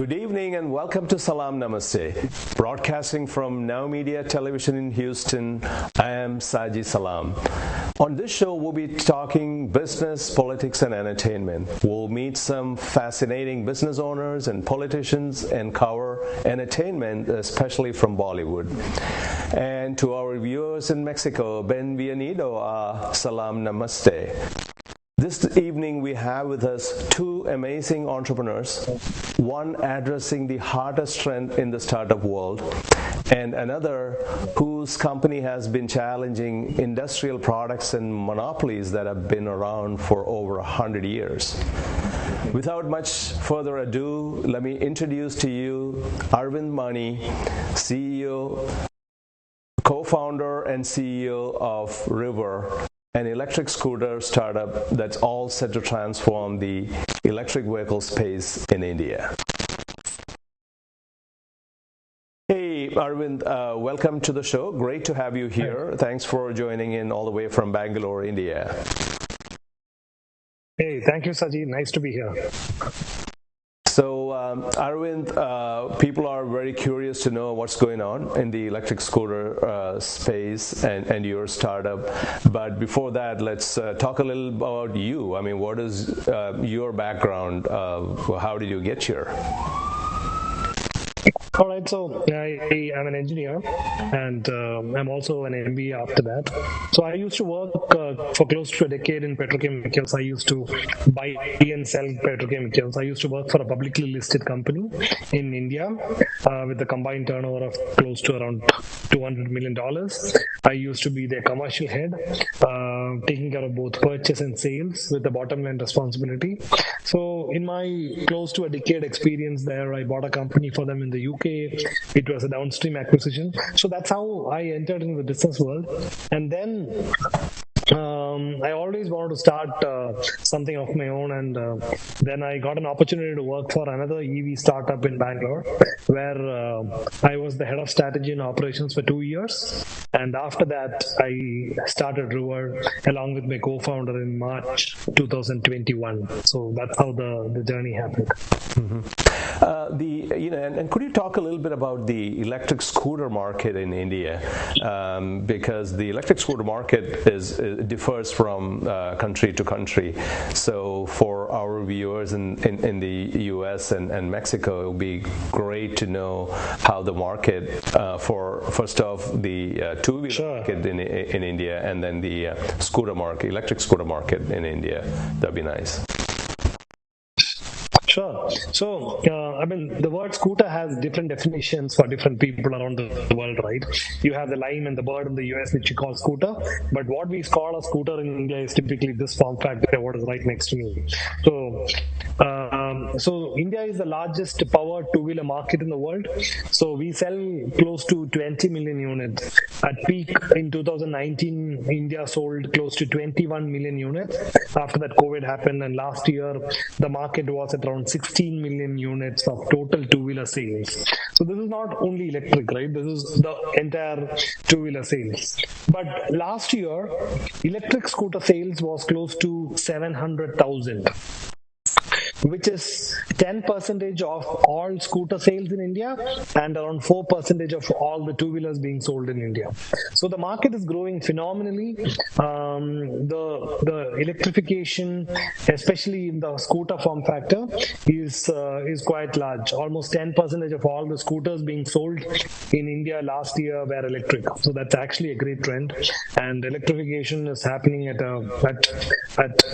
Good evening and welcome to Salaam Namaste. Broadcasting from Now Media Television in Houston, I am Saji Salam. On this show, we'll be talking business, politics, and entertainment. We'll meet some fascinating business owners and politicians and cover entertainment, especially from Bollywood. And to our viewers in Mexico, bienvenido a Salam Namaste. This evening we have with us two amazing entrepreneurs, one addressing the hardest trend in the startup world, and another whose company has been challenging industrial products and monopolies that have been around for over 100 years. Without much further ado, let me introduce to you Aravind CEO, co-founder and CEO of RideRiver, an electric scooter startup that's all set to transform the electric vehicle space in India. Hey, Aravind, welcome to the show. Great to have you here. Thanks for joining in all the way from Bangalore, India. Hey, thank you, Saji. Nice to be here. So, Aravind, people are very curious to know what's going on in the electric scooter space and your startup. But before that, let's talk a little about you. I mean, what is your background? How did you get here? All right, so I am an engineer and I'm also an MBA after that. So I used to work for close to a decade in petrochemicals. I used to buy and sell petrochemicals. I used to work for a publicly listed company in India with a combined turnover of close to around $200 million. I used to be their commercial head, taking care of both purchase and sales with the bottom line responsibility. So in my close to a decade experience there, I bought a company for them in the UK. It was a downstream acquisition. So that's how I entered into the business world. And then I always wanted to start something of my own, and then I got an opportunity to work for another EV startup in Bangalore, where I was the head of strategy and operations for 2 years. And after that, I started RideRiver along with my co-founder in March 2021. So that's how the journey happened. Mm-hmm. And could you talk a little bit about the electric scooter market in India? Because the electric scooter market differs from country to country. So for our viewers in the US and Mexico, it would be great to know how the market for first off the two-wheeler market in India, and then the scooter market, electric scooter market in India. That'd be nice. Sure. So, the word scooter has different definitions for different people around the world, right? You have the Lime and the Bird in the US, which you call scooter. But what we call a scooter in India is typically this form factor, what is right next to me. So India is the largest powered two-wheeler market in the world. So we sell close to 20 million units. At peak in 2019, India sold close to 21 million units. After that, COVID happened, and last year the market was at around 16 million units of total two-wheeler sales. So this is not only electric, right? This is the entire two-wheeler sales. But last year, electric scooter sales was close to 700,000. Which is 10% of all scooter sales in India and around 4% of all the two-wheelers being sold in India. So the market is growing phenomenally. The electrification, especially in the scooter form factor, is quite large. Almost 10% of all the scooters being sold in India last year were electric. So that's actually a great trend. And electrification is happening at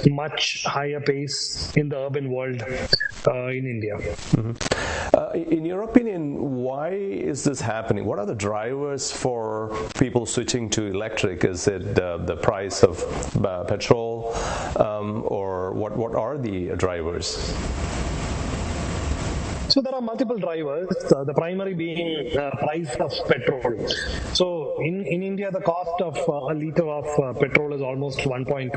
much higher pace in the urban world in India. Mm-hmm. In your opinion, why is this happening? What are the drivers for people switching to electric? Is it the price of petrol, or what are the drivers? So there are multiple drivers, the primary being price of petrol. So in India, the cost of a liter of petrol is almost $1.2.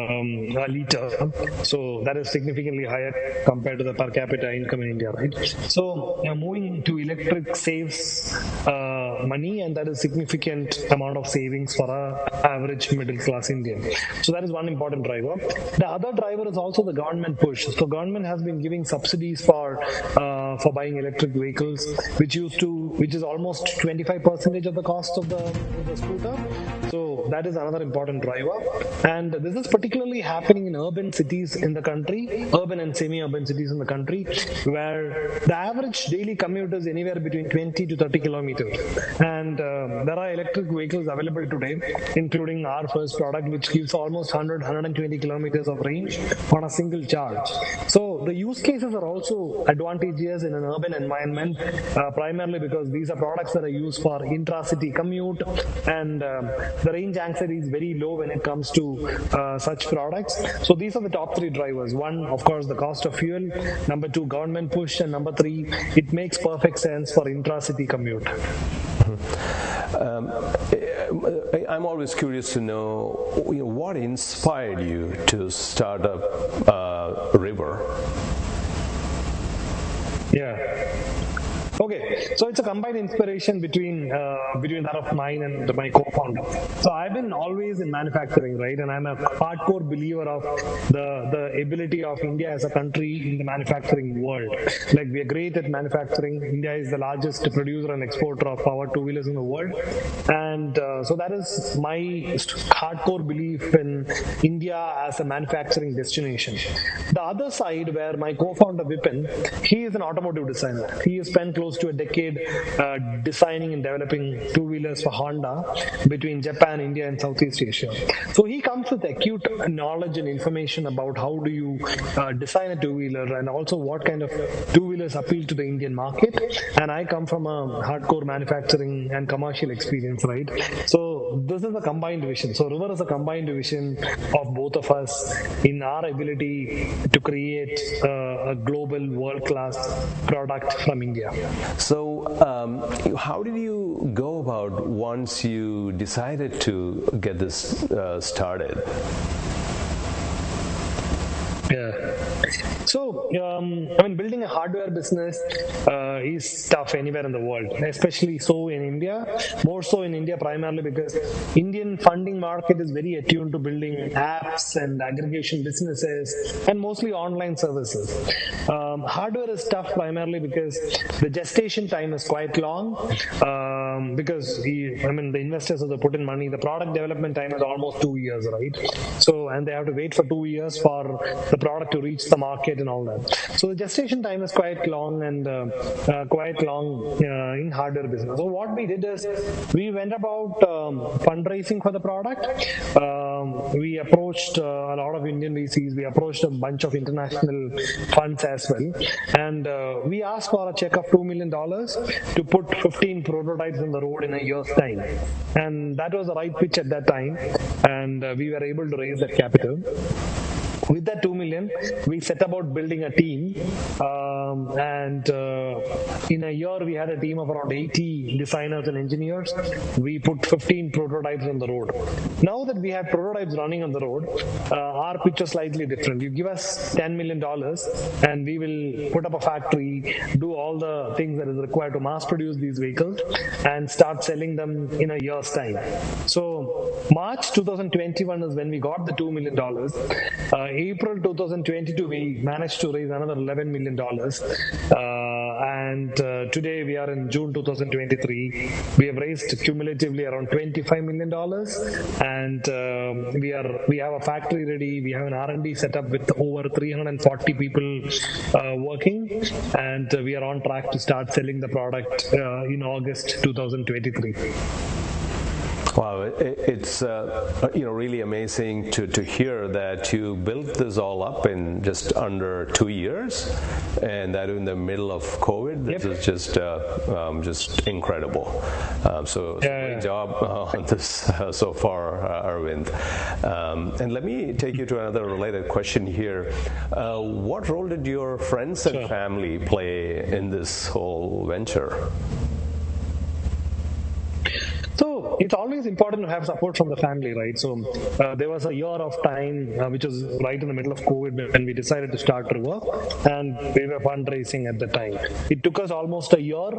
a liter. So that is significantly higher compared to the per capita income in India, right? So moving to electric saves money, and that is significant amount of savings for a average middle class Indian. So that is one important driver. The other driver is also the government push. So government has been giving subsidies for buying electric vehicles, which is almost 25% of the cost of the scooter. So that is another important driver. And this is particularly happening in urban cities in the country, urban and semi-urban cities in the country, where the average daily commute is anywhere between 20 to 30 kilometers. And there are electric vehicles available today, including our first product, which gives almost 120 kilometers of range on a single charge. So the use cases are also advantageous in an urban environment, primarily because these are products that are used for intra-city commute, and the range anxiety is very low when it comes to such products. So these are the top three drivers. One, of course, the cost of fuel. Number two, government push. And number three, it makes perfect sense for intra-city commute. I'm always curious to know, what inspired you to start up River? Yeah. Okay, so it's a combined inspiration between that of mine and my co-founder. So I've been always in manufacturing, right? And I'm a hardcore believer of the ability of India as a country in the manufacturing world. Like, we are great at manufacturing. India is the largest producer and exporter of power two-wheelers in the world. And so that is my hardcore belief in India as a manufacturing destination. The other side, where my co-founder Vipin, he is an automotive designer. He has spent close to a decade designing and developing two-wheelers for Honda between Japan, India, and Southeast Asia. So he comes with acute knowledge and information about how do you design a two-wheeler, and also what kind of two-wheelers appeal to the Indian market. And I come from a hardcore manufacturing and commercial experience, right? So this is a combined vision. So River is a combined vision of both of us in our ability to create a global world-class product from India. So how did you go about once you decided to get this started? Yeah. So, building a hardware business is tough anywhere in the world, especially so in India, more so in India primarily because Indian funding market is very attuned to building apps and aggregation businesses and mostly online services. Hardware is tough primarily because the gestation time is quite long, because the investors have to put in money. The product development time is almost 2 years, right? So, and they have to wait for 2 years for the product to reach the market and all that. So the gestation time is quite long and in hardware business. So what we did is we went about fundraising for the product. We approached a lot of Indian VCs. We approached a bunch of international funds as well. And we asked for a check of $2 million to put 15 prototypes on the road in a year's time. And that was the right pitch at that time. And we were able to raise that capital. With that 2 million, we set about building a team, and in a year we had a team of around 80 designers and engineers. We put 15 prototypes on the road. Now that we have prototypes running on the road, our pitch is slightly different. You give us $10 million and we will put up a factory, do all the things that is required to mass produce these vehicles and start selling them in a year's time. So March 2021 is when we got the $2 million. April 2022, we managed to raise another $11 million. And today we are in June 2023. We have raised cumulatively around $25 million. And we have a factory ready. We have an R&D set up with over 340 people working. And we are on track to start selling the product in August 2023. Wow, it's really amazing to hear that you built this all up in just under 2 years, and that in the middle of COVID. This is just incredible. Great job on this so far, Aravind. And let me take you to another related question here. What role did your friends and family play in this whole venture? So it's always important to have support from the family, right? So there was a year of time, which was right in the middle of COVID, when we decided to start River, and we were fundraising at the time. It took us almost a year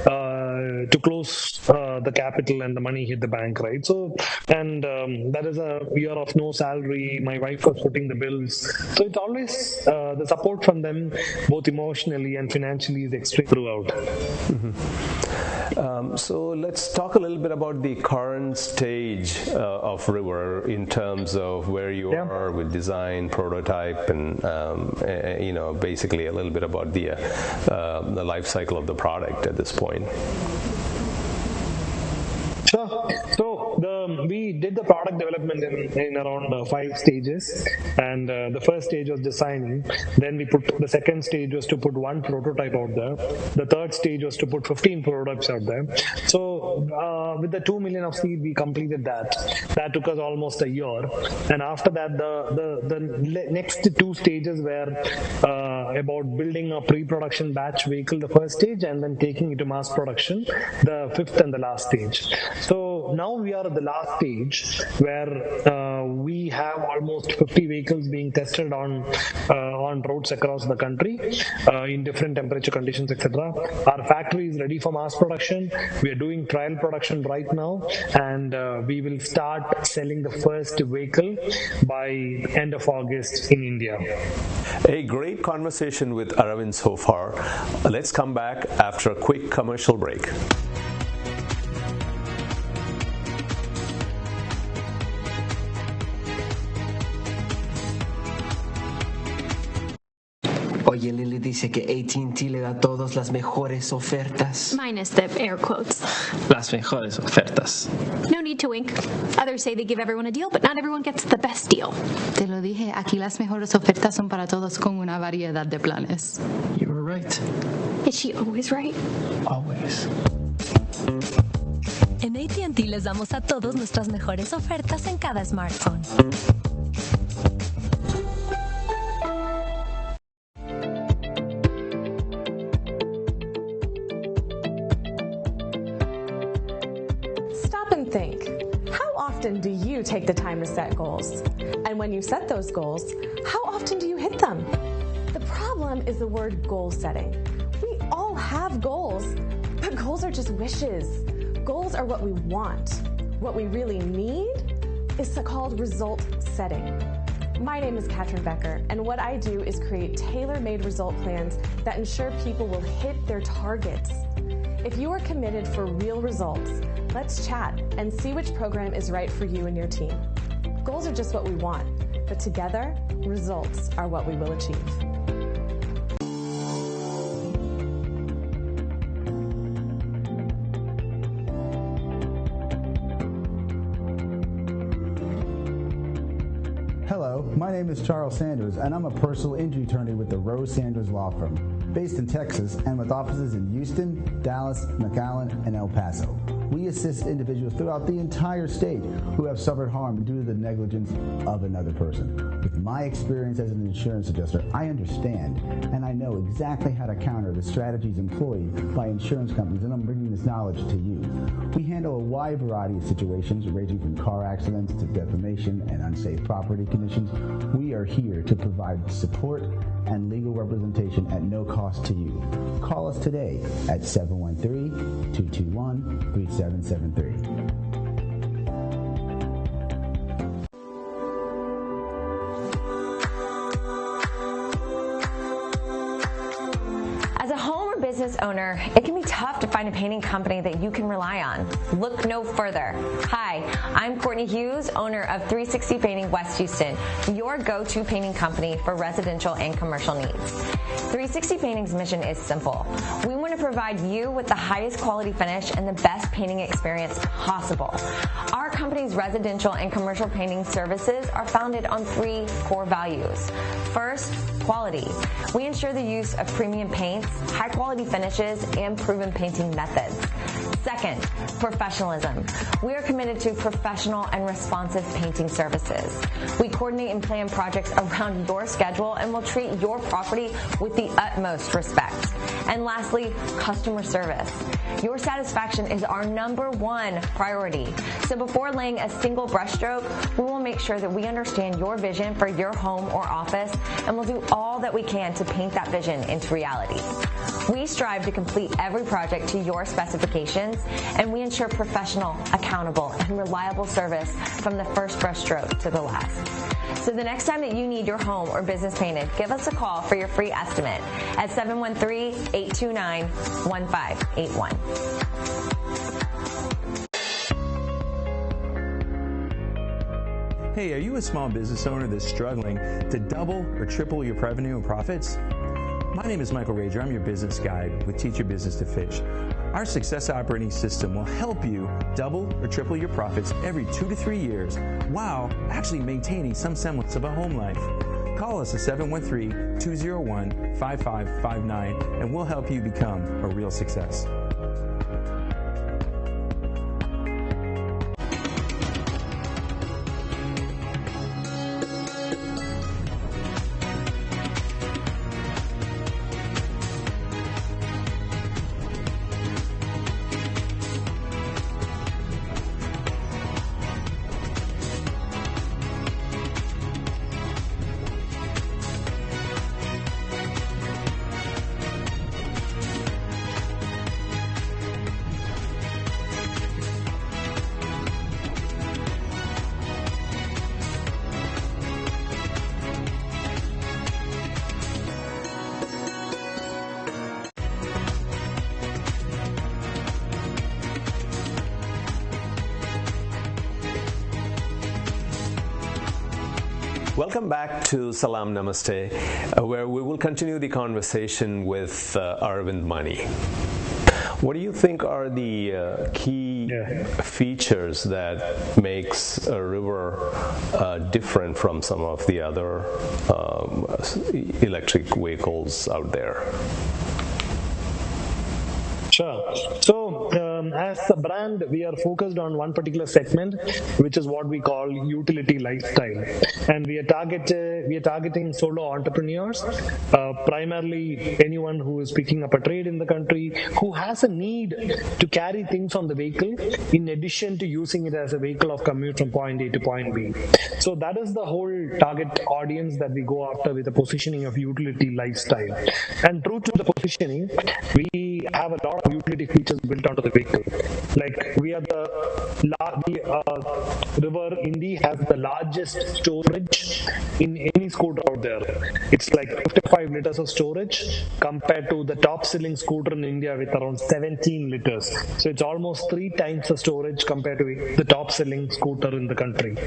to close the capital, and the money hit the bank, right? So, and that is a year of no salary. My wife was footing the bills. So it's always the support from them, both emotionally and financially, is extreme throughout. So let's talk a little bit about the current stage of River in terms of where you are with design, prototype, and basically a little bit about the life cycle of the product at this point. Sure. So we did the product development in around 5 stages, and the first stage was designing. Then the second stage was to put 1 prototype out there. The third stage was to put 15 prototypes out there. So with the 2 million of seed, we completed that. That took us almost a year, and after that, the next 2 stages were about building a pre-production batch vehicle, the first stage, and then taking it to mass production, the 5th and the last stage. So now we are at the last stage where we have almost 50 vehicles being tested on roads across the country in different temperature conditions, etc. Our factory is ready for mass production. We are doing trial production right now, and we will start selling the first vehicle by end of August in India. A great conversation with Aravind so far. Let's come back after a quick commercial break. Oye, Lily dice que AT&T le da a todos las mejores ofertas. Minus the air quotes. Las mejores ofertas. No need to wink. Others say they give everyone a deal, but not everyone gets the best deal. Te lo dije, aquí las mejores ofertas son para todos con una variedad de planes. You were right. Is she always right? Always. En AT&T les damos a todos nuestras mejores ofertas en cada smartphone. Think, how often do you take the time to set goals? And when you set those goals, how often do you hit them? The problem is the word goal setting. We all have goals, but goals are just wishes. Goals are what we want. What we really need is called result setting. My name is Katrin Becker, and what I do is create tailor-made result plans that ensure people will hit their targets. If you are committed for real results, let's chat and see which program is right for you and your team. Goals are just what we want, but together, results are what we will achieve. Hello, my name is Charles Sanders, and I'm a personal injury attorney with the Rose Sanders Law Firm, based in Texas and with offices in Houston, Dallas, McAllen, and El Paso. We assist individuals throughout the entire state who have suffered harm due to the negligence of another person. With my experience as an insurance adjuster, I understand and I know exactly how to counter the strategies employed by insurance companies, and I'm bringing this knowledge to you. We handle a wide variety of situations ranging from car accidents to defamation and unsafe property conditions. We are here to provide support and legal representation at no cost to you. Call us today at 713-221-3773. Business owner, it can be tough to find a painting company that you can rely on. Look no further. Hi, I'm Courtney Hughes, owner of 360 Painting West Houston, your go-to painting company for residential and commercial needs. 360 Painting's mission is simple. We want to provide you with the highest quality finish and the best painting experience possible. Our company's residential and commercial painting services are founded on 3 core values. First, quality. We ensure the use of premium paints, high quality finishes, and proven painting methods. Second, professionalism. We are committed to professional and responsive painting services. We coordinate and plan projects around your schedule and will treat your property with the utmost respect. And lastly, customer service. Your satisfaction is our #1 priority. So before laying a single brushstroke, we will make sure that we understand your vision for your home or office, and we'll do all that we can to paint that vision into reality. We strive to complete every project to your specifications, and we ensure professional, accountable, and reliable service from the first brushstroke to the last. So the next time that you need your home or business painted, give us a call for your free estimate at 713-829-1581. Hey, are you a small business owner that's struggling to double or triple your revenue and profits? My name is Michael Rager. I'm your business guide with Teach Your Business to Fish. Our success operating system will help you double or triple your profits every 2 to 3 years while actually maintaining some semblance of a home life. Call us at 713-201-5559 and we'll help you become a real success. Welcome back to Salam Namaste, where we will continue the conversation with Aravind Mani. What do you think are the key features that makes a River different from some of the other electric vehicles out there? Sure. So, as a brand, we are focused on one particular segment, which is what we call utility lifestyle, and we are targeting solo entrepreneurs, primarily anyone who is picking up a trade in the country, who has a need to carry things on the vehicle, in addition to using it as a vehicle of commute from point A to point B. So that is the whole target audience that we go after with the positioning of utility lifestyle. And true to the positioning, we have a lot of utility features built onto the vehicle. Like River Indy has the largest storage in any scooter out there. It's like 55 liters of storage compared to the top selling scooter in India with around 17 liters. So it's almost 3 times the storage compared to the top selling scooter in the country.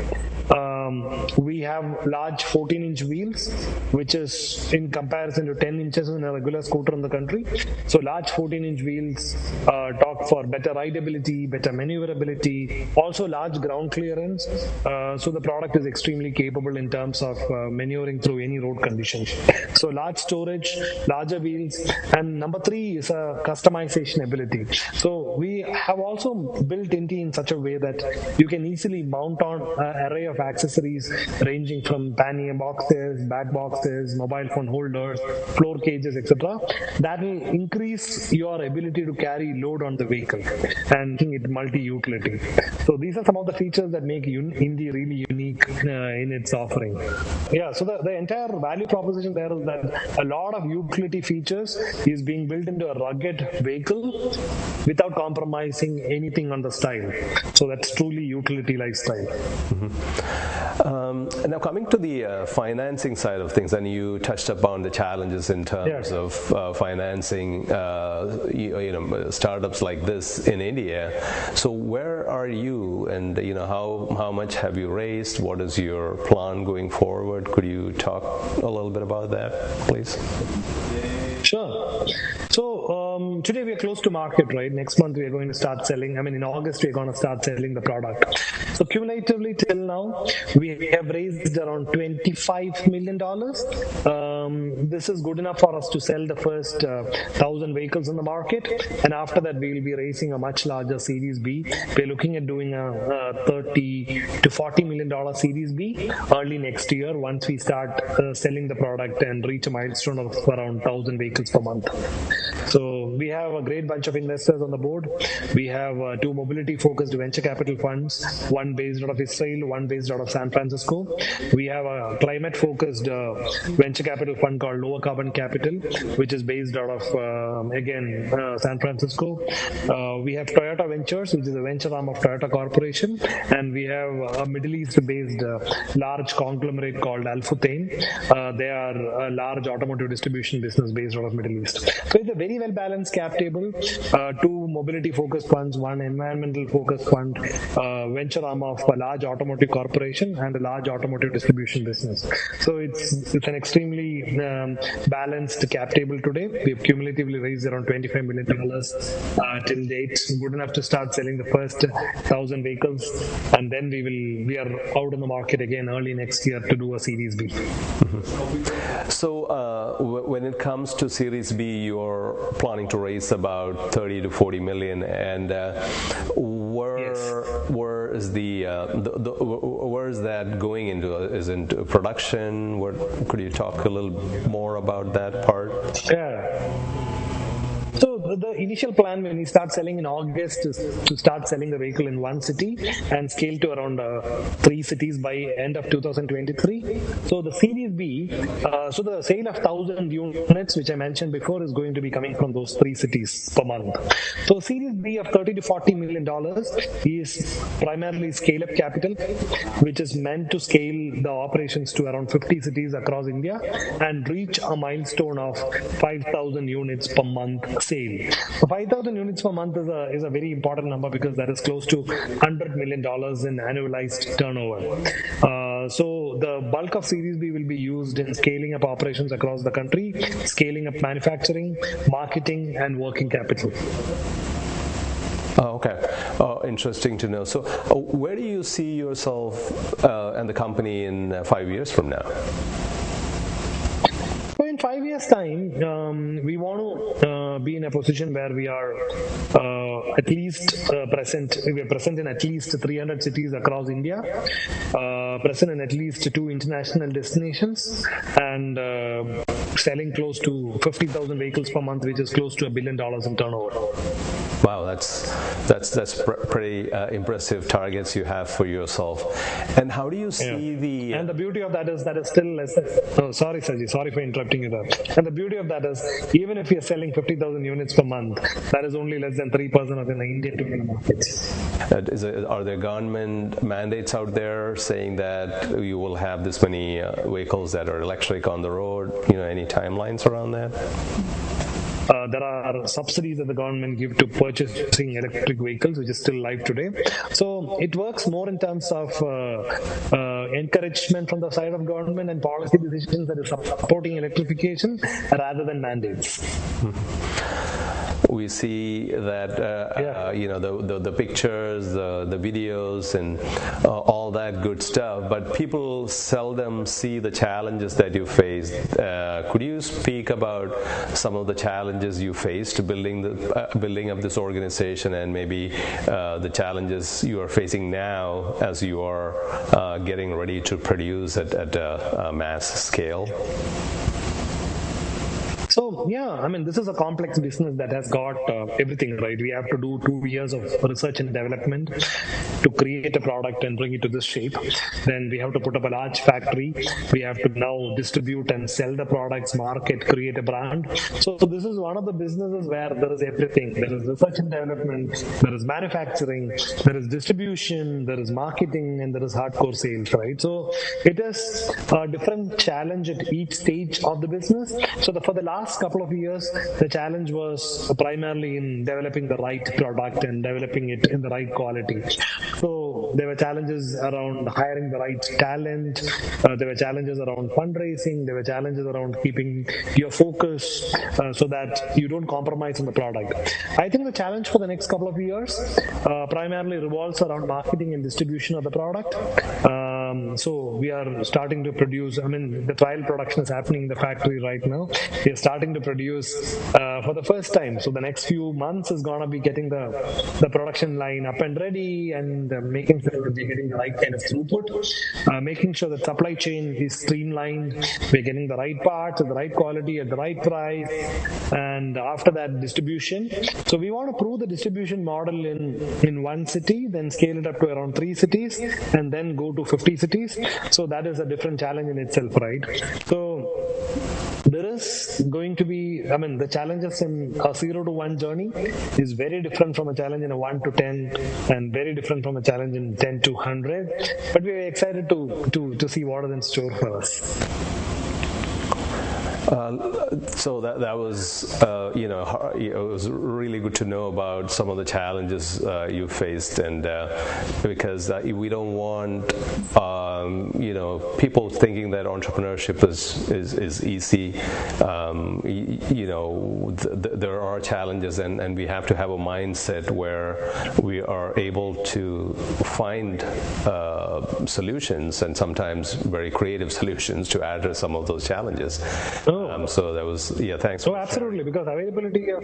We have large 14-inch wheels, which is in comparison to 10 inches in a regular scooter in the country. So large 14-inch wheels talk for better rideability, better maneuverability, also large ground clearance. So the product is extremely capable in terms of maneuvering through any road conditions. So large storage, larger wheels, and number 3 is a customization ability. So we have also built Indy in such a way that you can easily mount on an array of accessories ranging from pannier boxes, back boxes, mobile phone holders, floor cages, etc. That will increase your ability to carry load on the vehicle and making it multi-utility. So these are some of the features that make Indy really unique in its offering. Yeah, so the entire value proposition there is that a lot of utility features is being built into a rugged vehicle without compromising anything on the style. So that's truly utility lifestyle. Mm-hmm. Now coming to the financing side of things, and you touched upon the challenges in terms of financing startups like this in India. So where are you, and how much have you raised? What is your plan going forward? Could you talk a little bit about that, please? Sure. So today we are close to market, right? Next month we are going to start selling. In August we are going to start selling the product. So cumulatively till now, we have raised around $25 million. This is good enough for us to sell the first 1,000 vehicles in the market. And after that, we will be raising a much larger Series B. We're looking at doing a $30 to $40 million Series B early next year once we start selling the product and reach a milestone of around 1,000 vehicles per month. So we we have a great bunch of investors on the board. We have 2 mobility-focused venture capital funds, one based out of Israel, one based out of San Francisco. We have a climate-focused venture capital fund called Lower Carbon Capital, which is based out of, San Francisco. We have Toyota Ventures, which is a venture arm of Toyota Corporation, and we have a Middle East-based large conglomerate called Al-Futain. They are a large automotive distribution business based out of Middle East. So it's a very well-balanced cap table. 2 mobility-focused funds, 1 environmental-focused fund, venture arm of a large automotive corporation, and a large automotive distribution business. So it's an extremely balanced cap table today. We've cumulatively raised around $25 million till date, good enough to start selling the first 1,000 vehicles, and then we are out in the market again early next year to do a Series B. Mm-hmm. So when it comes to Series B, you're planning to raise about 30 to 40 million, and where is where is that going into? Is it into production? Could you talk a little more about that part? Yeah. So the initial plan when we start selling in August is to start selling the vehicle in 1 city and scale to around 3 cities by end of 2023. So the Series B, so the sale of 1,000 units, which I mentioned before, is going to be coming from those 3 cities per month. So Series B of $30 to $40 million is primarily scale-up capital, which is meant to scale the operations to around 50 cities across India and reach a milestone of 5,000 units per month sale. So 5,000 units per month is a very important number because that is close to $100 million in annualized turnover. So the bulk of Series B will be used in scaling up operations across the country, scaling up manufacturing, marketing, and working capital. Oh, okay. Interesting to know. So where do you see yourself and the company in 5 years from now? So in 5 years' time, we want to be in a position where we are at least present. We are present in at least 300 cities across India, present in at least 2 international destinations, and selling close to 50,000 vehicles per month, which is close to $1 billion in turnover. Wow, that's pretty impressive targets you have for yourself. And how do you see the? And the beauty of that is still less. Oh, sorry, Saji. Sorry for interrupting you there. And the beauty of that is, even if we are selling 50,000 units per month, that is only less than 3% of the Indian total market. Are there government mandates out there saying that you will have this many vehicles that are electric on the road? Any timelines around that? There are subsidies that the government give to purchasing electric vehicles, which is still live today. So it works more in terms of encouragement from the side of government and policy decisions that is supporting electrification rather than mandates. We see that the pictures, the videos, and all that good stuff, but people seldom see the challenges that you face. Could you speak about some of the challenges you faced building up this organization, and maybe the challenges you are facing now as you are getting ready to produce at a mass scale? So, this is a complex business that has got everything, right? We have to do 2 years of research and development to create a product and bring it to this shape. Then we have to put up a large factory. We have to now distribute and sell the products, market, create a brand. So this is one of the businesses where there is everything. There is research and development, there is manufacturing, there is distribution, there is marketing, and there is hardcore sales, right? So it is a different challenge at each stage of the business. So for the last couple of years, the challenge was primarily in developing the right product and developing it in the right quality. So there were challenges around hiring the right talent, there were challenges around fundraising, there were challenges around keeping your focus so that you don't compromise on the product. I think the challenge for the next couple of years primarily revolves around marketing and distribution of the product. So we are starting to produce, the trial production is happening in the factory right now. We are starting to produce for the first time. So the next few months is going to be getting the production line up and ready, and and making sure that we're getting the right kind of throughput, making sure that supply chain is streamlined, we're getting the right parts at the right quality at the right price, and after that distribution. So we want to prove the distribution model in one city, then scale it up to around 3 cities, and then go to 50 cities. So that is a different challenge in itself, right? So there is going to be, the challenges in a 0 to 1 journey is very different from a challenge in a 1 to 10 and very different from a challenge in 10 to 100. But we're excited to see what is in store for us. So that was, it was really good to know about some of the challenges you faced, and because we don't want, people thinking that entrepreneurship is easy. There are challenges, and we have to have a mindset where we are able to find solutions, and sometimes very creative solutions to address some of those challenges. So that was, thanks. Oh, absolutely, because availability of,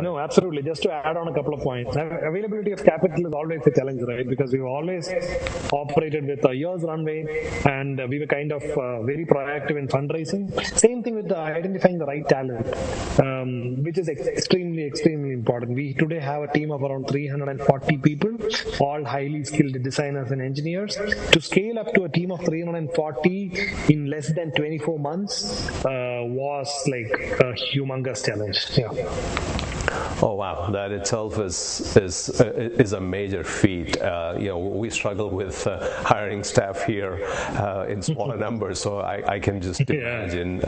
no, absolutely. Just to add on a couple of points, availability of capital is always a challenge, right? Because we've always operated with a year's runway, and we were kind of very proactive in fundraising. Same thing with identifying the right talent, which is extremely, extremely important. We today have a team of around 340 people, all highly skilled designers and engineers. To scale up to a team of 340 in less than 24 months was like a humongous challenge. Yeah. Oh wow, that itself is a major feat. We struggle with hiring staff here in smaller numbers, so I can just imagine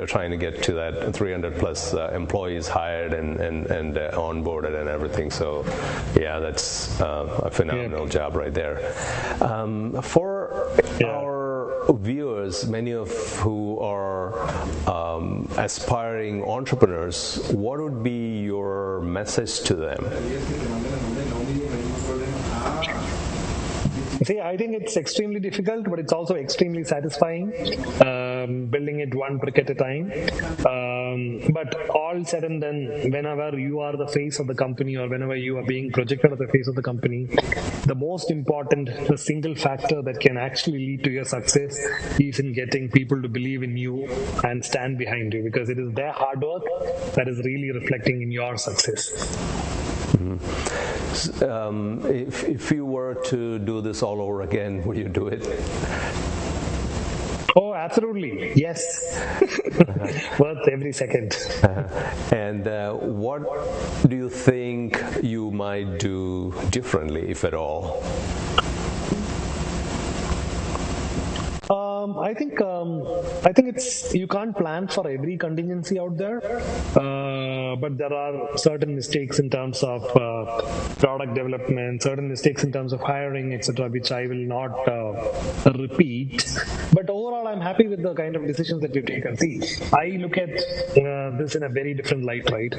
trying to get to that 300 plus employees hired and onboarded and everything. So yeah, that's a phenomenal job right there. For our viewers, many of who are aspiring entrepreneurs, what would be your message to them? See, I think it's extremely difficult, but it's also extremely satisfying, building it one brick at a time. But all said and done, whenever you are the face of the company, or whenever you are being projected as the face of the company, the most important, the single factor that can actually lead to your success is in getting people to believe in you and stand behind you, because it is their hard work that is really reflecting in your success. If you were to do this all over again, would you do it? Oh, absolutely. Yes. Worth every second. And what do you think you might do differently, if at all? I think it's, you can't plan for every contingency out there, but there are certain mistakes in terms of product development, certain mistakes in terms of hiring, etc., which I will not repeat. But overall, I'm happy with the kind of decisions that we've taken. See, I look at this in a very different light, right?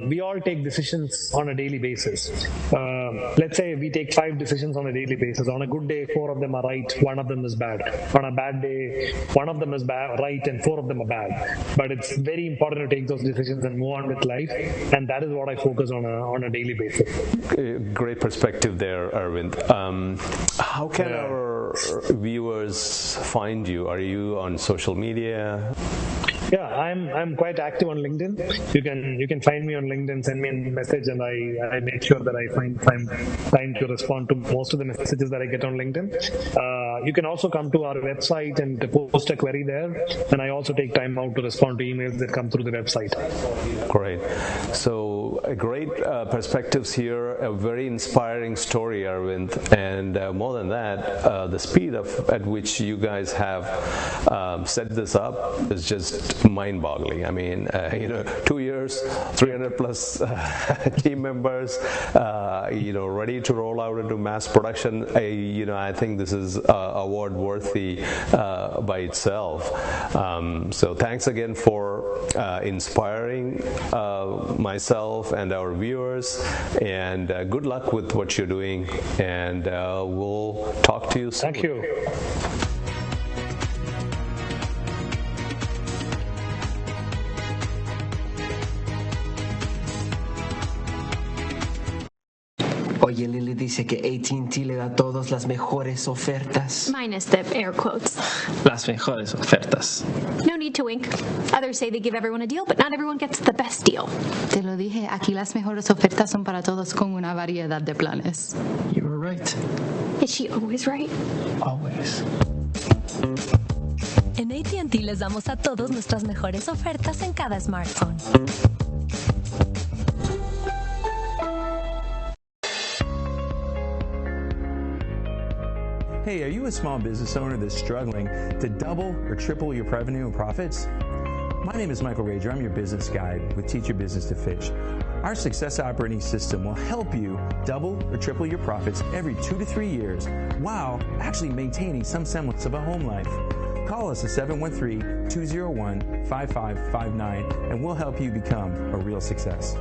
We all take decisions on a daily basis. Let's say we take 5 decisions on a daily basis. On a good day, 4 of them are right, 1 of them is bad. On a bad day, 1 of them is right and 4 of them are bad. But it's very important to take those decisions and move on with life, and that is what I focus on a daily basis. Great perspective there, Aravind. How can our viewers find you? Are you on social media? Yeah, I'm quite active on LinkedIn. You can find me on LinkedIn, send me a message, and I make sure that I find time to respond to most of the messages that I get on LinkedIn. You can also come to our website and post a query there, and I also take time out to respond to emails that come through the website. Great. So great perspectives here, a very inspiring story, Aravind, and more than that, the speed at which you guys have set this up is just mind-boggling. I mean, 2 years, 300 plus team members, ready to roll out into mass production. I think this is award worthy by itself. So thanks again for inspiring myself and our viewers, and good luck with what you're doing, and we'll talk to you soon. Thank you. Oye, Lily dice que AT&T le da a todos las mejores ofertas. Minus the air quotes. Las mejores ofertas. No need to wink. Others say they give everyone a deal, but not everyone gets the best deal. Te lo dije, aquí las mejores ofertas son para todos con una variedad de planes. You were right. Is she always right? Always. En AT&T les damos a todos nuestras mejores ofertas en cada smartphone. Hey, are you a small business owner that's struggling to double or triple your revenue and profits? My name is Michael Rager. I'm your business guide with Teach Your Business to Fish. Our success operating system will help you double or triple your profits every 2 to 3 years while actually maintaining some semblance of a home life. Call us at 713-201-5559 and we'll help you become a real success.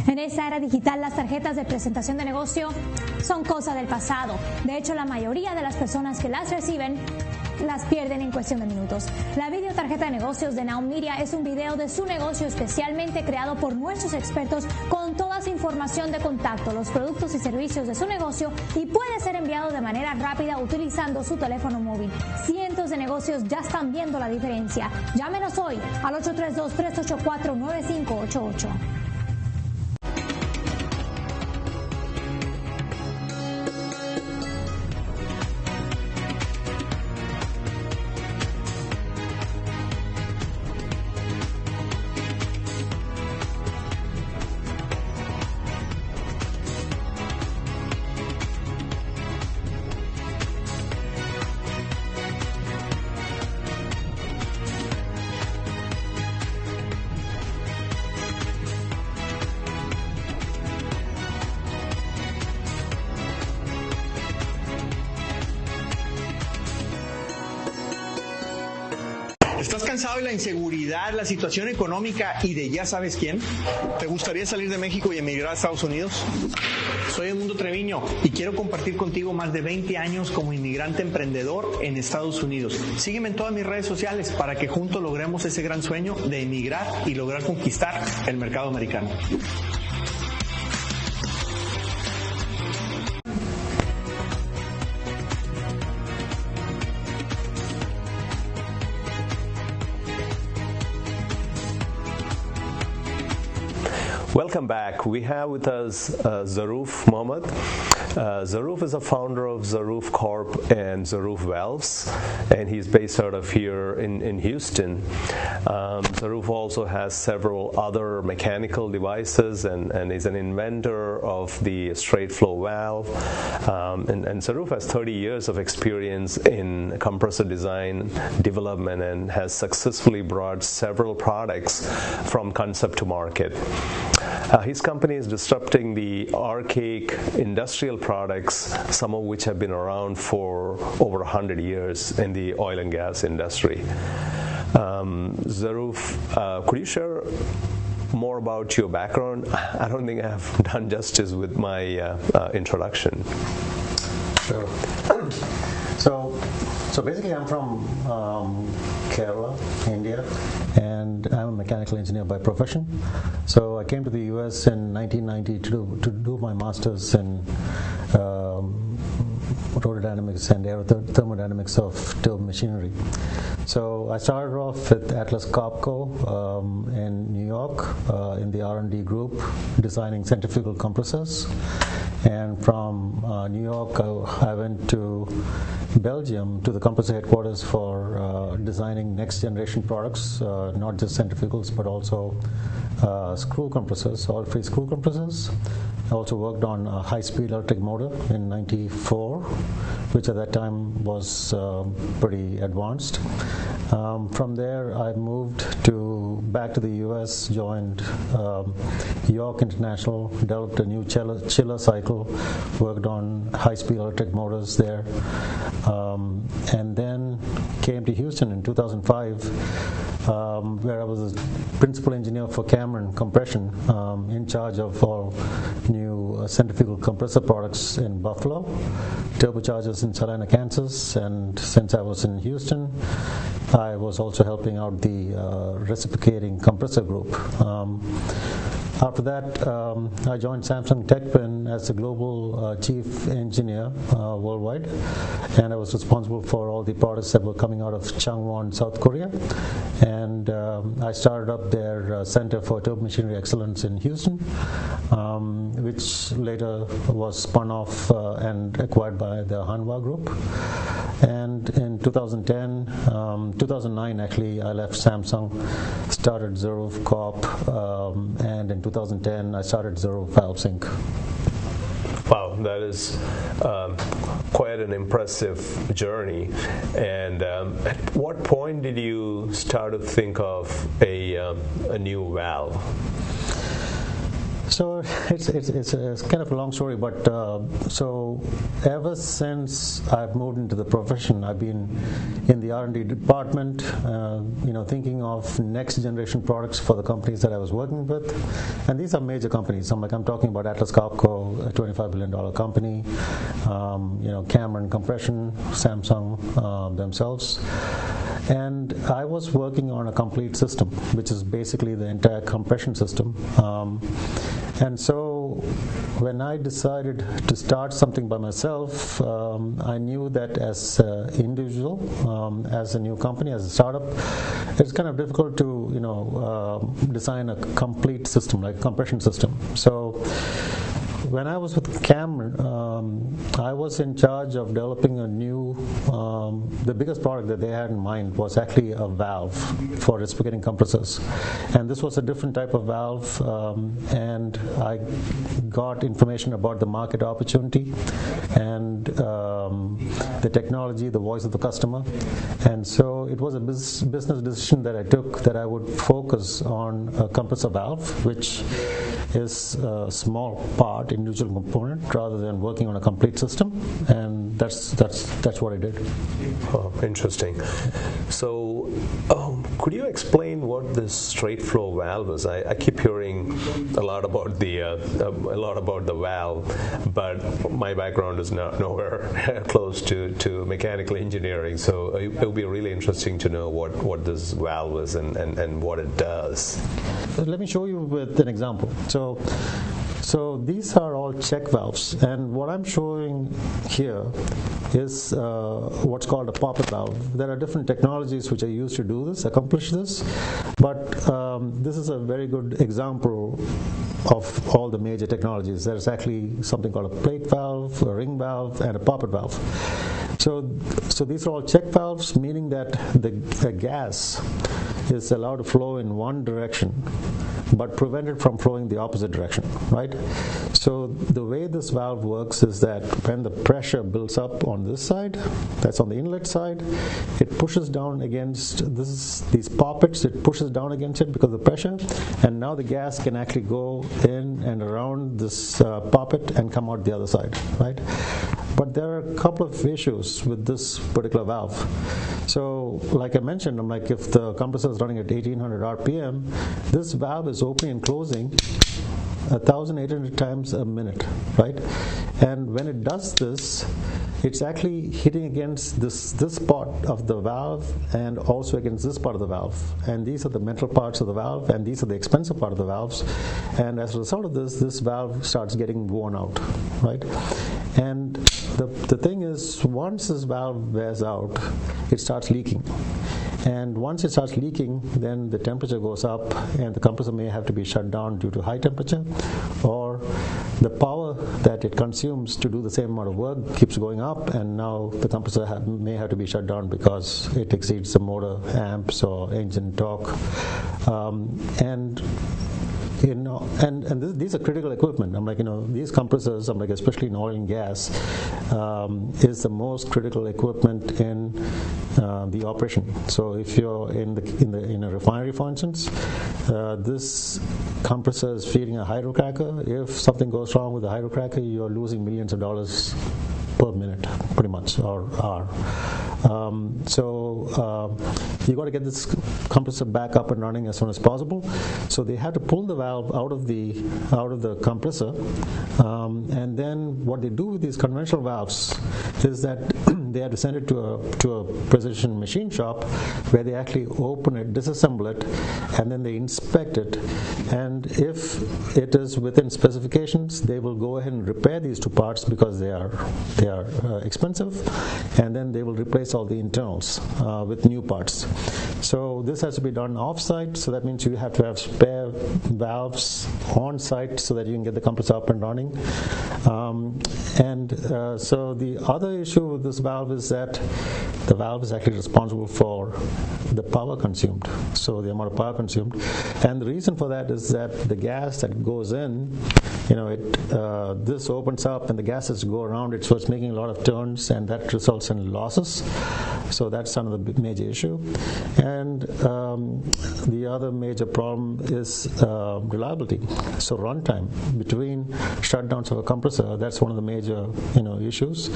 En esta era digital, las tarjetas de presentación de negocio son cosa del pasado. De hecho, la mayoría de las personas que las reciben las pierden en cuestión de minutos. La videotarjeta de negocios de Now Media es un video de su negocio especialmente creado por nuestros expertos con toda su información de contacto, los productos y servicios de su negocio y puede ser enviado de manera rápida utilizando su teléfono móvil. Cientos de negocios ya están viendo la diferencia. Llámenos hoy al 832-384-9588. ¿Estás cansado de la inseguridad, la situación económica y de ya sabes quién? ¿Te gustaría salir de México y emigrar a Estados Unidos? Soy Edmundo Treviño y quiero compartir contigo más de 20 años como inmigrante emprendedor en Estados Unidos. Sígueme en todas mis redes sociales para que juntos logremos ese gran sueño de emigrar y lograr conquistar el mercado americano. Welcome back. We have with us Zaroof Mohammed. Zaroof is a founder of Zaroof Corp and Zaroof Valves, and he's based out of here in Houston. Zaroof also has several other mechanical devices and is an inventor of the straight flow valve. And Zaroof has 30 years of experience in compressor design, development, and has successfully brought several products from concept to market. His company is disrupting the archaic industrial products, some of which have been around for over 100 years in the oil and gas industry. Zaroof, could you share more about your background? I don't think I have done justice with my introduction. Sure. So basically I'm from Kerala, India, and I'm a mechanical engineer by profession. So I came to the US in 1990 to do my master's in aerodynamics and thermodynamics of turbo machinery. So I started off at Atlas Copco in New York in the R&D group designing centrifugal compressors, and from New York I went to Belgium to the compressor headquarters for designing next generation products, not just centrifugals but also screw compressors, oil-free screw compressors. I also worked on a high-speed electric motor in '94, which at that time was pretty advanced. From there, I moved back to the U.S., joined York International, developed a new chiller cycle, worked on high-speed electric motors there, and then came to Houston in 2005, where I was a principal engineer for Cameron Compression, in charge of all new centrifugal compressor products in Buffalo, turbochargers in Salina, Kansas, and since I was in Houston, I was also helping out the reciprocating compressor group. After that, I joined Samsung TechPin as the global chief engineer worldwide, and I was responsible for all the products that were coming out of Changwon, South Korea. And I started up their Center for Turbo Machinery Excellence in Houston, which later was spun off and acquired by the Hanwha Group. And in 2009 actually, I left Samsung, started Zero Corp, and in 2010 I started Zero Valves Inc. Wow, that is quite an impressive journey. And at what point did you start to think of a new valve? So it's kind of a long story, but so ever since I've moved into the profession, I've been in the R&D department, thinking of next generation products for the companies that I was working with, and these are major companies. I'm talking about Atlas Copco, a $25 billion company, Cameron Compression, Samsung themselves. And I was working on a complete system, which is basically the entire compression system. And so when I decided to start something by myself, I knew that as an individual, as a new company, as a startup, it's kind of difficult to design a complete system, like a compression system. So when I was with Cameron, I was in charge of developing a new, the biggest product that they had in mind was actually a valve for reciprocating compressors. And this was a different type of valve, and I got information about the market opportunity and the technology, the voice of the customer. And so it was a business decision that I took that I would focus on a compressor valve, which is a small part, individual component, rather than working on a complete system, and that's what I did. Oh, interesting. So, could you explain what this straight flow valve is? I keep hearing a lot about the valve, but my background is nowhere close to mechanical engineering. So it would be really interesting to know what this valve is and what it does. Let me show you with an example. So these are all check valves, and what I'm showing here is what's called a poppet valve. There are different technologies which are used to accomplish this, but this is a very good example of all the major technologies. There's actually something called a plate valve, a ring valve, and a poppet valve. So these are all check valves, meaning that the gas is allowed to flow in one direction, but prevented from flowing the opposite direction, right? So the way this valve works is that when the pressure builds up on this side, that's on the inlet side, it pushes down against these poppets, it pushes down against it because of the pressure, and now the gas can actually go in and around this poppet and come out the other side, right? But there are a couple of issues with this particular valve. So like I mentioned, if the compressor is running at 1800 RPM, this valve is opening and closing 1,800 times a minute, right? And when it does this, it's actually hitting against this part of the valve and also against this part of the valve. And these are the metal parts of the valve, and these are the expensive part of the valves. And as a result of this valve starts getting worn out, right? And the thing is, once this valve wears out, it starts leaking. And once it starts leaking, then the temperature goes up and the compressor may have to be shut down due to high temperature, or the power that it consumes to do the same amount of work keeps going up, and now the compressor may have to be shut down because it exceeds the motor amps or engine torque. These are critical equipment. These compressors, especially in oil and gas, is the most critical equipment in the operation. So if you're in a refinery, for instance, this compressor is feeding a hydrocracker. If something goes wrong with the hydrocracker, you're losing millions of dollars per minute, pretty much, or hour. You got to get this compressor back up and running as soon as possible. So they had to pull the valve out of the compressor, and then what they do with these conventional valves is that they had to send it to a precision machine shop where they actually open it, disassemble it, and then they inspect it. And if it is within specifications, they will go ahead and repair these two parts because they are expensive, and then they will replace all the internals with new parts. So this has to be done off-site, so that means you have to have spare valves on-site so that you can get the compressor up and running. So the other issue with this valve is that the valve is actually responsible for the power consumed, so the amount of power consumed. And the reason for that is that the gas that goes in, this opens up and the gas has to go around it, so it's making a lot of turns, and that results in losses. So that's another major issue. And the other major problem is reliability. So runtime between shutdowns of a compressor, that's one of the major issues.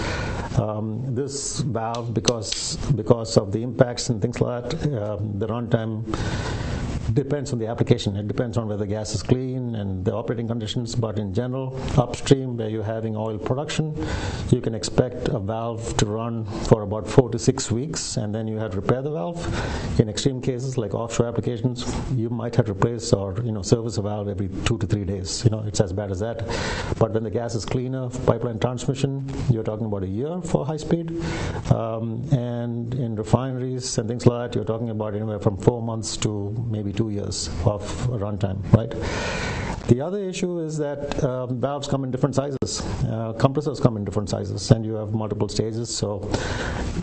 This valve, because of the impacts and things like that, the runtime depends on the application. It depends on whether the gas is clean and the operating conditions, but in general, upstream where you're having oil production, you can expect a valve to run for about 4 to 6 weeks, and then you have to repair the valve. In extreme cases like offshore applications, you might have to replace or service a valve every 2 to 3 days. It's as bad as that. But when the gas is cleaner, pipeline transmission, you're talking about a year for high speed, and in refineries and things like that, you're talking about anywhere from 4 months to maybe 2 years of runtime, right? The other issue is that valves come in different sizes. Compressors come in different sizes, and you have multiple stages. So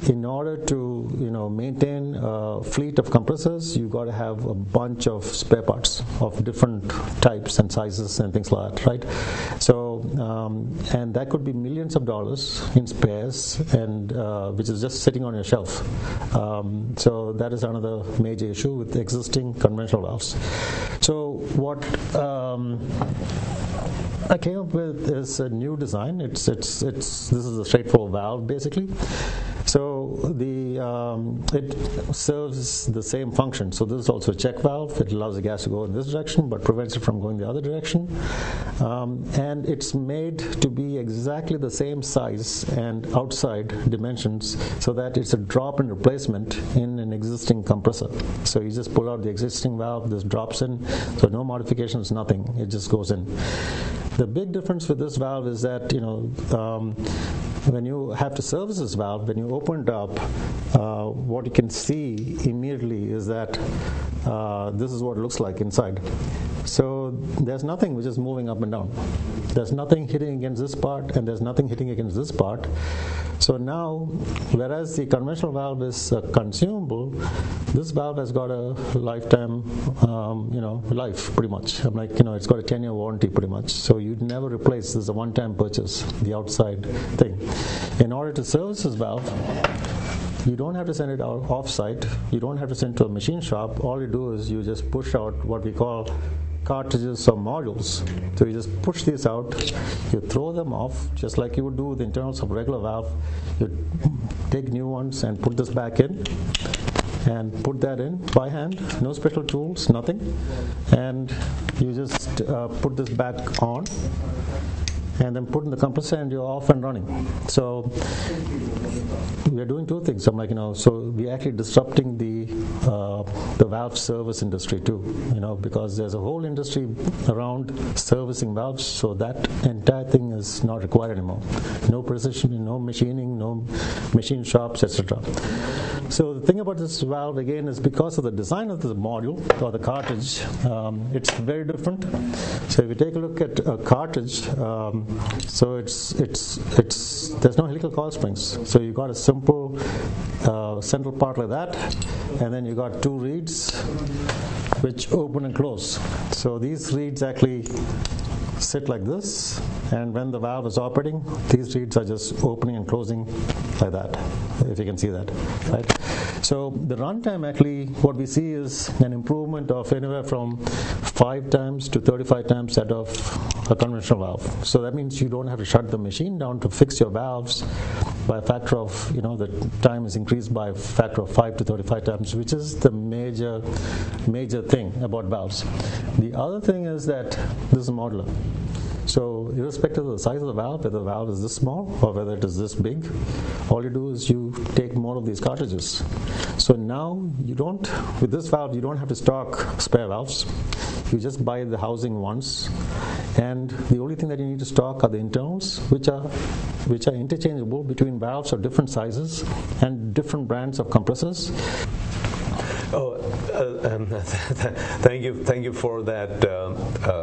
in order to maintain a fleet of compressors, you've got to have a bunch of spare parts of different types and sizes and things like that, right? So and that could be millions of dollars in spares, and which is just sitting on your shelf. So that is another major issue with existing conventional valves. So what I came up with is a new design. This is a straightforward valve basically. So it serves the same function. So this is also a check valve. It allows the gas to go in this direction, but prevents it from going the other direction. And it's made to be exactly the same size and outside dimensions, so that it's a drop-in replacement in an existing compressor. So you just pull out the existing valve, this drops in, so no modifications, nothing. It just goes in. The big difference with this valve is that when you have to service this valve, when you open it up, what you can see immediately is that this is what it looks like inside. So there's nothing which is moving up and down. There's nothing hitting against this part, and there's nothing hitting against this part. So now, whereas the conventional valve is consumable, this valve has got a lifetime, life pretty much. It's got a 10-year warranty pretty much. So you'd never replace. This is a one-time purchase, the outside thing. In order to service this valve, you don't have to send it out off-site. You don't have to send it to a machine shop. All you do is you just push out what we call cartridges or modules. So you just push these out, you throw them off, just like you would do with the internals of a regular valve. You take new ones and put this back in, and put that in by hand, no special tools, nothing. And you just put this back on, and then put in the compressor, and you're off and running. So we are doing two things. So we're actually disrupting the valve service industry too, because there's a whole industry around servicing valves, so that entire thing is not required anymore. No precision, no machining, no machine shops, etc. So the thing about this valve again is because of the design of the module or the cartridge, it's very different. So if you take a look at a cartridge, so there's no helical coil springs. So you got a simple central part like that, and then you got two reeds which open and close. So these reeds actually sit like this, and when the valve is operating, these reeds are just opening and closing like that, if you can see that, right? So the runtime, actually what we see is an improvement of anywhere from 5 times to 35 times that of a conventional valve. So that means you don't have to shut the machine down to fix your valves by a factor of, the time is increased by a factor of 5 to 35 times, which is the major thing about valves. The other thing is that this is modular. So irrespective of the size of the valve, whether the valve is this small or whether it is this big, all you do is you take more of these cartridges. So now you don't, with this valve, you don't have to stock spare valves. You just buy the housing once, and the only thing that you need to stock are the internals, which are interchangeable between valves of different sizes and different brands of compressors. Thank you for that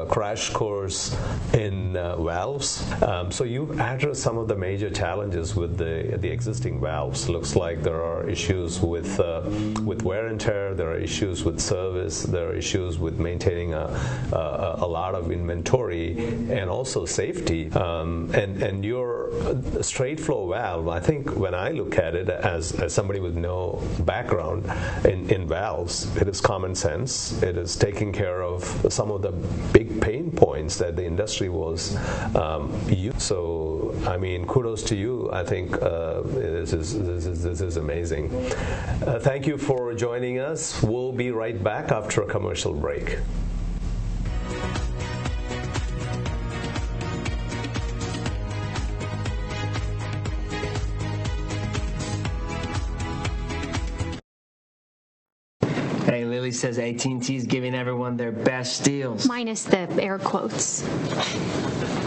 crash course in valves. So you addressed some of the major challenges with the existing valves. Looks like there are issues with wear and tear. There are issues with service. There are issues with maintaining a lot of inventory and also safety. And your straight flow valve, I think when I look at it as somebody with no background in valves, it is common sense. It is taking care of some of the big pain points that the industry was used. So, I mean, kudos to you. I think this is amazing. Thank you for joining us. We'll be right back after a commercial break. Hey, Lily says AT&T is giving everyone their best deals. Minus the air quotes.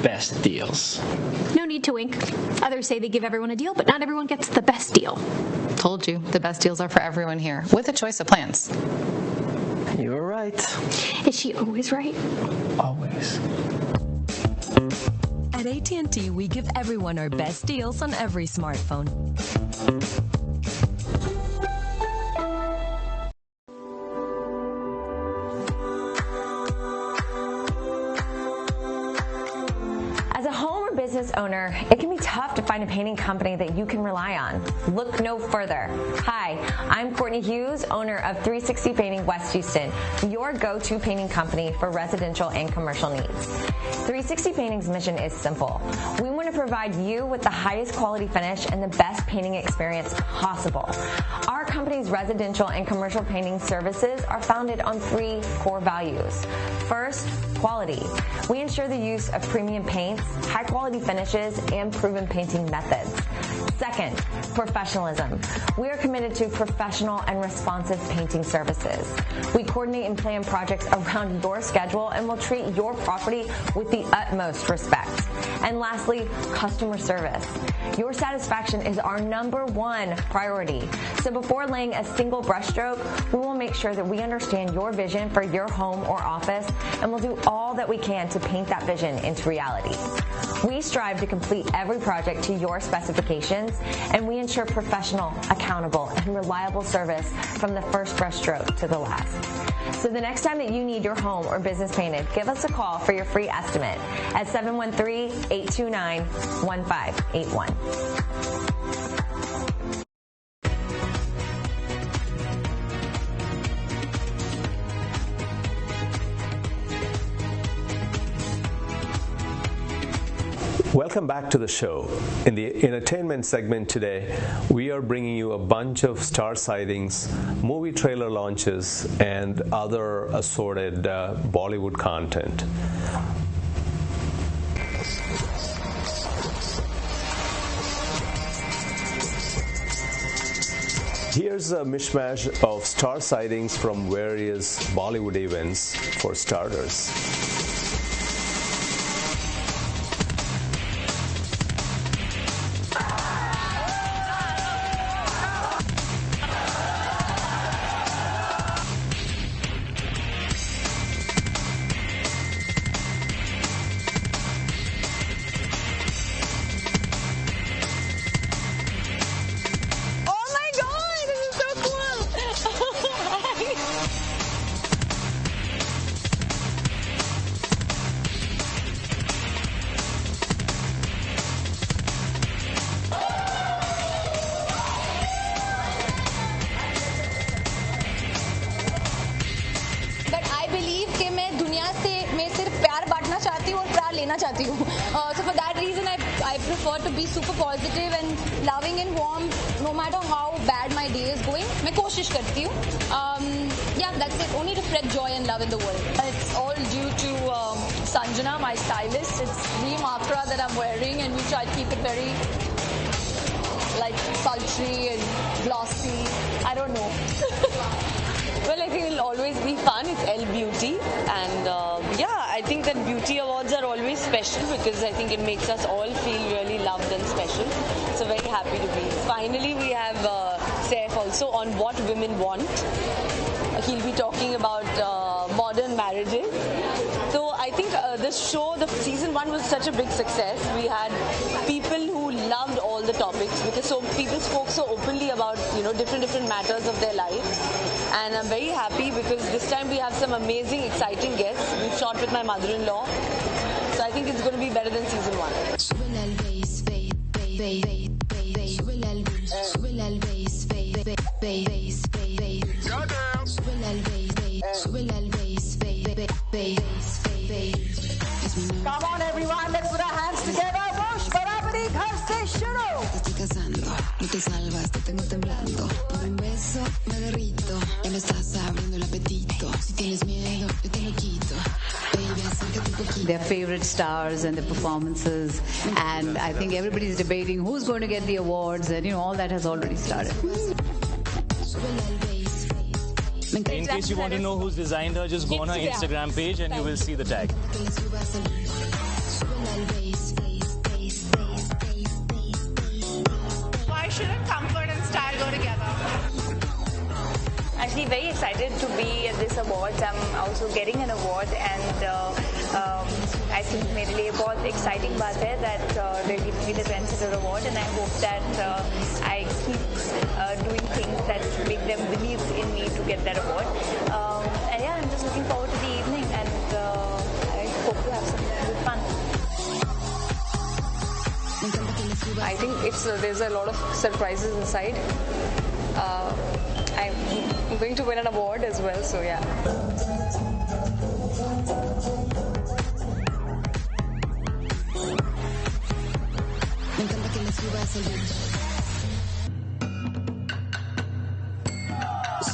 Best deals. No need to wink. Others say they give everyone a deal, but not everyone gets the best deal. Told you, the best deals are for everyone here, with a choice of plans. You were right. Is she always right? Always. At AT&T, we give everyone our best deals on every smartphone. Business owner, it can be tough to find a painting company that you can rely on. Look no further. Hi, I'm Courtney Hughes, owner of 360 Painting West Houston, your go-to painting company for residential and commercial needs. 360 Painting's mission is simple. We want to provide you with the highest quality finish and the best painting experience possible. Our company's residential and commercial painting services are founded on 3 core values. First, quality. We ensure the use of premium paints, high quality finishes, and proven painting methods. Second, professionalism. We are committed to professional and responsive painting services. We coordinate and plan projects around your schedule and will treat your property with the utmost respect. And lastly, customer service. Your satisfaction is our #1 priority. So before laying a single brushstroke, we will make sure that we understand your vision for your home or office, and we'll do all that we can to paint that vision into reality. We strive to complete every project to your specifications, and we ensure professional, accountable, and reliable service from the first brushstroke to the last. So the next time that you need your home or business painted, give us a call for your free estimate at 713-829-1581. Welcome back to the show. In the entertainment segment today, we are bringing you a bunch of star sightings, movie trailer launches, and other assorted Bollywood content. Here's a mishmash of star sightings from various Bollywood events for starters. So for that reason, I prefer to be super positive and loving and warm, no matter how bad my day is going. मैं कोशिश करती हूँ. Yeah, that's it. Only to spread joy and love in the world. It's all due to Sanjana, my stylist. It's the makra that I'm wearing, and we try to keep it very like sultry and glossy. I don't know. Well, I think it'll always be fun. It's L Beauty, and I think that beauty awards are always special because I think it makes us all feel really loved and special. So very happy to be. Finally, we have Saif also on What Women Want. He'll be talking about modern marriages. So I think this show, the season 1 was such a big success. We had people who loved all the topics because so people spoke so openly about different matters of their lives. And I'm very happy because this time we have some amazing, exciting guests. We've shot with my mother-in-law. So I think it's going to be better than season 1. Come on everyone, let's put our hands together. Push, barabari, ghar se shuru. Te estoy casando, no te salvas, te tengo temblando. Por un beso me derrito, ya me estás abriendo el apetito. Si tienes miedo, yo te lo quito. Baby, acércate un poquito. Their favorite stars and the performances, and I think everybody's debating who's going to get the awards, and all that has already started. In case you want to know who's designed her, just go on her Instagram page and you will see the tag. Why shouldn't comfort and style go together? Actually, very excited to be at this awards. I'm also getting an award, and I think मेरे लिए बहुत exciting बात है that they're giving me the Trendsetter Award, and I hope that I keep doing things that make them believe in me to get that award. And I'm just looking forward to the evening, and I hope to have some good fun. I think there's a lot of surprises inside. I'm going to win an award as well, so yeah.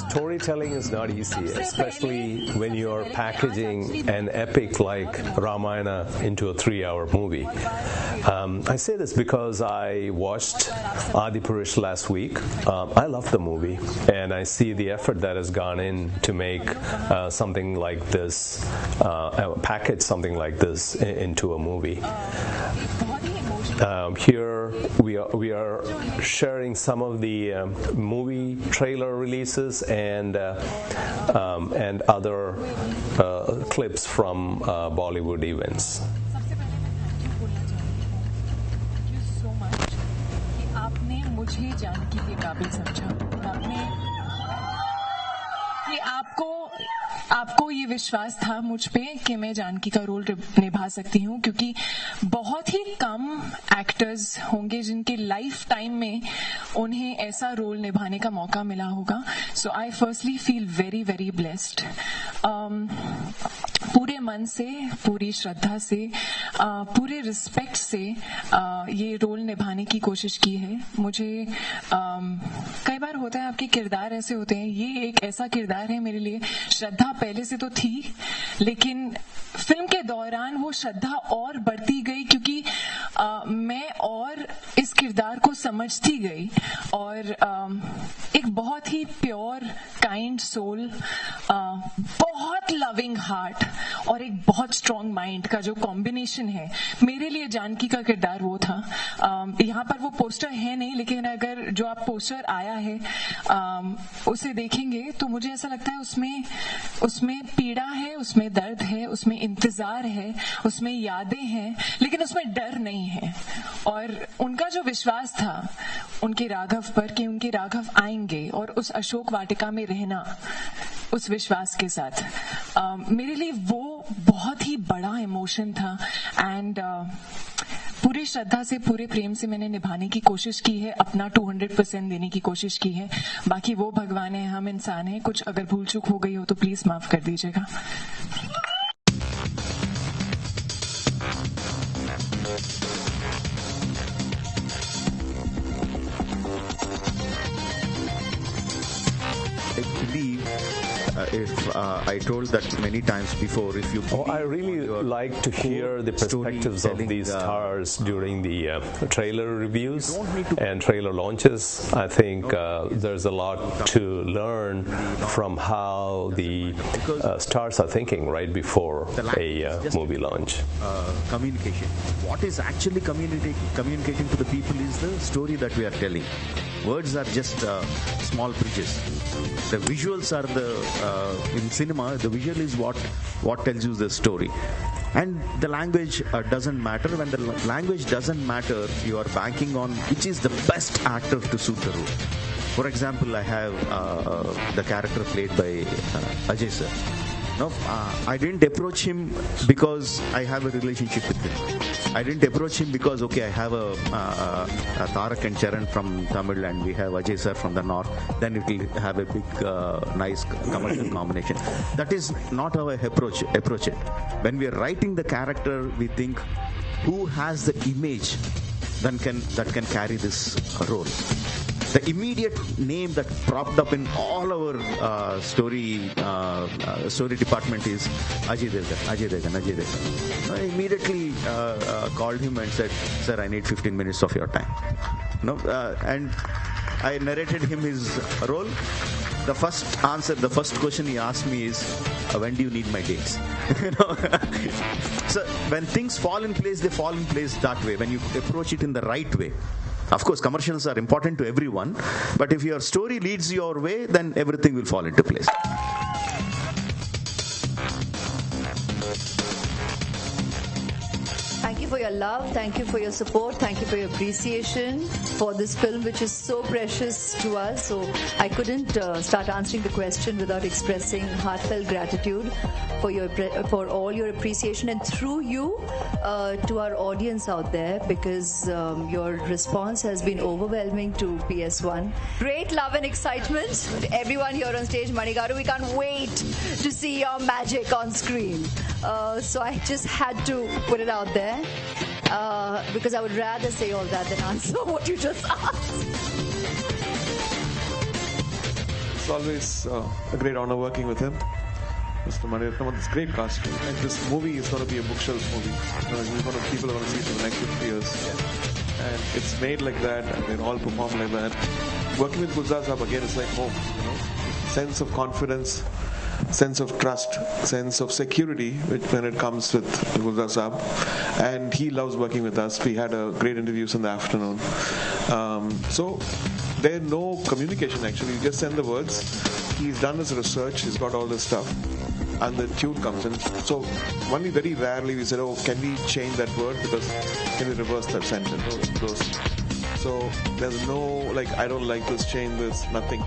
Storytelling is not easy, especially when you're packaging an epic like Ramayana into a 3-hour movie. I say this because I watched Adipurush last week. I love the movie, and I see the effort that has gone in to make something like this, package something like this into a movie. Here we are sharing some of the movie trailer releases and other clips from Bollywood events. मुझे जानकी के काबिल समझा आपने कि आपको ये विश्वास था मुझ पे कि मैं जानकी का रोल निभा सकती हूँ, क्योंकि बहुत ही कम एक्टर्स होंगे जिनके लाइफ टाइम में उन्हें ऐसा रोल निभाने का मौका मिला होगा. So I firstly feel very very blessed. पूरे मन से, पूरी श्रद्धा से, पूरे रिस्पेक्ट से ये रोल निभाने की कोशिश की है. मुझे कई बार होता है आपके किरदार ऐसे होते हैं, ये एक ऐसा किरदार है मेरे लिए. श्रद्धा पहले से तो थी, लेकिन फिल्म के दौरान वो श्रद्धा और बढ़ती गई क्योंकि मैं और इस किरदार को समझती गई, और एक बहुत ही प्योर काइंड सोल, बहुत लविंग हार्ट और एक बहुत स्ट्रॉन्ग माइंड का जो कॉम्बिनेशन है, मेरे लिए जानकी का किरदार वो था. यहाँ पर वो पोस्टर है नहीं, लेकिन अगर जो आप पोस्टर आया है उसे देखेंगे तो मुझे ऐसा लगता है उसमें पीड़ा है, उसमें दर्द है, उसमें इंतजार है, उसमें यादें हैं, लेकिन उसमें डर नहीं है. और उनका जो विश्वास था उनके राघव पर कि उनके राघव आएंगे, और उस अशोक वाटिका में रहना उस विश्वास के साथ, मेरे लिए वो बहुत ही बड़ा इमोशन था. एंड पूरी श्रद्धा से, पूरे प्रेम से मैंने निभाने की कोशिश की है, अपना 200% देने की कोशिश की है. बाकी वो भगवान है, हम इंसान हैं. कुछ अगर भूल चूक हो गई हो तो प्लीज माफ कर दीजिएगा. if I told that many times before, if you... I really like to hear the perspectives of these stars during the trailer reviews and trailer launches. I think there's a lot to learn from how the stars are thinking right before a movie launch. Communication. What is actually communicating to the people is the story that we are telling. Words are just small bridges. The visuals are in cinema, the visual is what tells you the story. And the language doesn't matter. When the language doesn't matter, you are banking on which is the best actor to suit the role. For example, I have the character played by Ajay sir. No, I didn't approach him because I have a relationship with him. I didn't approach him because, okay, I have a Tarak and Charan from Tamil and we have Ajay sir from the north, then it will have a big, nice commercial combination. That is not how I approach it. When we are writing the character, we think, who has the image that can carry this role? The immediate name that propped up in all our story department is Ajay Devgan. I immediately called him and said, "Sir, I need 15 minutes of your time." And I narrated him his role. The first question he asked me is, "When do you need my dates?" So when things fall in place, they fall in place that way. When you approach it in the right way. Of course, commercials are important to everyone, but if your story leads your way, then everything will fall into place. Thank you for your love, thank you for your support, thank you for your appreciation for this film, which is so precious to us. So I couldn't start answering the question without expressing heartfelt gratitude for all your appreciation, and through you to our audience out there, because your response has been overwhelming to PS1. Great love and excitement to everyone here on stage. Manigaru, we can't wait to see your magic on screen. So I just had to put it out there because I would rather say all that than answer what you just asked. It's always a great honor working with him. Mr. Maniratnam, this great cast. And this movie is going to be a bookshelf movie. People are going to see it for the next 50 years. And it's made like that, and they all perform like that. Working with Gulzar Saab again is like home, Sense of confidence, sense of trust, sense of security when it comes with Gulzar Saab. And he loves working with us. We had a great interviews in the afternoon. So there's no communication actually. You just send the words. He's done his research. He's got all this stuff. And the tune comes in. So only very rarely we said, can we change that word? Because can we reverse that sentence? So there's no, I don't like this, change this, nothing.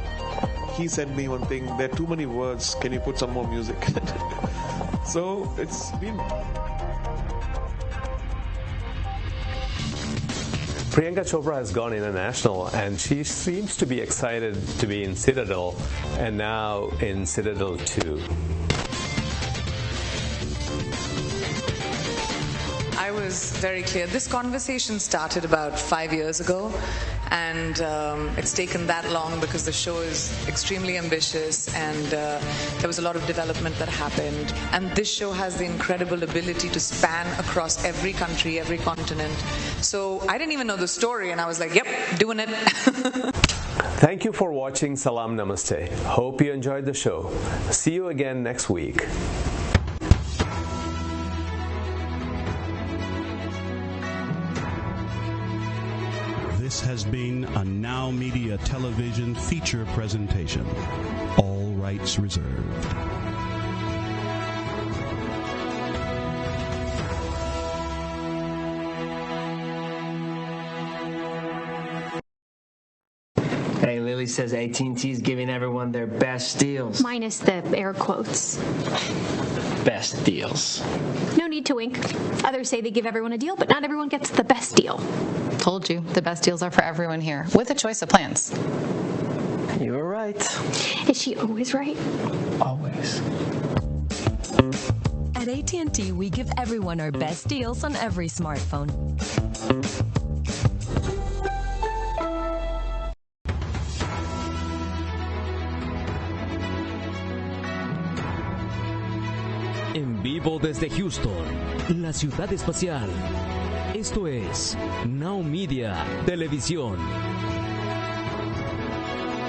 He sent me one thing, there are too many words, can you put some more music? So it's been... Priyanka Chopra has gone international, and she seems to be excited to be in Citadel, and now in Citadel 2. I was very clear. This conversation started about 5 years ago, and it's taken that long because the show is extremely ambitious, and there was a lot of development that happened. And this show has the incredible ability to span across every country, every continent. So I didn't even know the story, and I was like, yep, doing it. Thank you for watching Salam Namaste. Hope you enjoyed the show. See you again next week. This has been a Now Media television feature presentation. All rights reserved. Hey, Lily says AT&T is giving everyone their best deals. Minus the air quotes. Best deals. No need to wink. Others say they give everyone a deal, but not everyone gets the best deal. Told you, the best deals are for everyone here, with a choice of plans. You were right. Is she always right? Always. At AT&T, we give everyone our best deals on every smartphone. En vivo desde Houston, la ciudad espacial. Esto es Now Media Televisión.